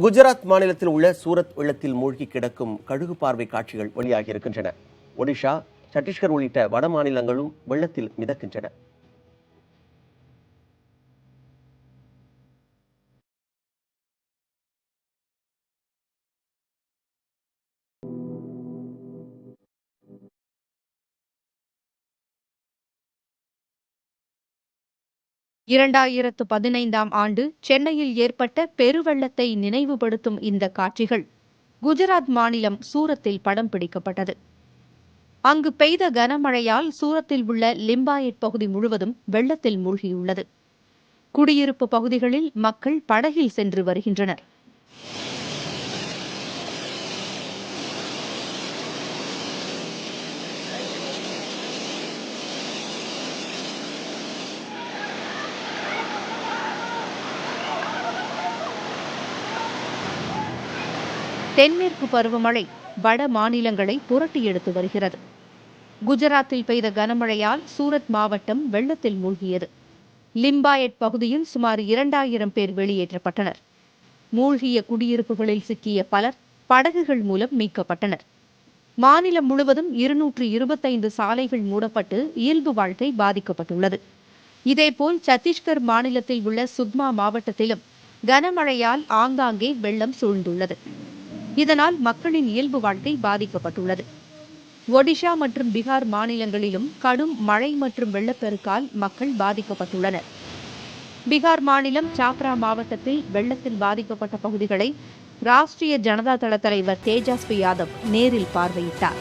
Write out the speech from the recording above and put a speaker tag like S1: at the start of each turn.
S1: குஜராத் மாநிலத்தில் உள்ள சூரத் வெள்ளத்தில் மூழ்கி கிடக்கும் கழுகு பார்வை காட்சிகள் வெளியாகி இருக்கின்றன. ஒடிஷா, சத்தீஸ்கர் உள்ளிட்ட வட மாநிலங்களும் வெள்ளத்தில் மிதக்கின்றன.
S2: இரண்டாயிரத்து 15ஆம் ஆண்டு சென்னையில் ஏற்பட்ட பெருவெள்ளத்தை நினைவுபடுத்தும் இந்த காட்சிகள் குஜராத் மாநிலம் சூரத்தில் படம் பிடிக்கப்பட்டது. அங்கு பெய்த கனமழையால் சூரத்தில் உள்ள லிம்பாயட் பகுதி முழுவதும் வெள்ளத்தில் மூழ்கியுள்ளது. குடியிருப்பு பகுதிகளில் மக்கள் படகில் சென்று வருகின்றனர். தென்மேற்கு பருவமழை வட மாநிலங்களை புரட்டி எடுத்து வருகிறது. குஜராத்தில் பெய்த கனமழையால் சூரத் மாவட்டம் வெள்ளத்தில் மூழ்கியது. லிம்பாயட் பகுதியில் சுமார் 2000 பேர் வெளியேற்றப்பட்டனர். மூழ்கிய குடியிருப்புகளில் சிக்கிய பலர் படகுகள் மூலம் மீட்கப்பட்டனர். மாநிலம் முழுவதும் 225 சாலைகள் மூடப்பட்டு இயல்பு வாழ்க்கை பாதிக்கப்பட்டுள்ளது. இதேபோல் சத்தீஸ்கர் மாநிலத்தில் உள்ள சுக்மா மாவட்டத்திலும் கனமழையால் ஆங்காங்கே வெள்ளம் சூழ்ந்துள்ளது. இதனால் மக்களின் இயல்பு வாழ்க்கை பாதிக்கப்பட்டுள்ளது. ஒடிஷா மற்றும் பீகார் மாநிலங்களிலும் கடும் மழை மற்றும் வெள்ளப்பெருக்கால் மக்கள் பாதிக்கப்பட்டுள்ளனர். பீகார் மாநிலம் சாப்ரா மாவட்டத்தில் வெள்ளத்தில் பாதிக்கப்பட்ட பகுதிகளை ராஷ்டிரிய ஜனதா தள தலைவர் தேஜஸ்வி யாதவ் நேரில் பார்வையிட்டார்.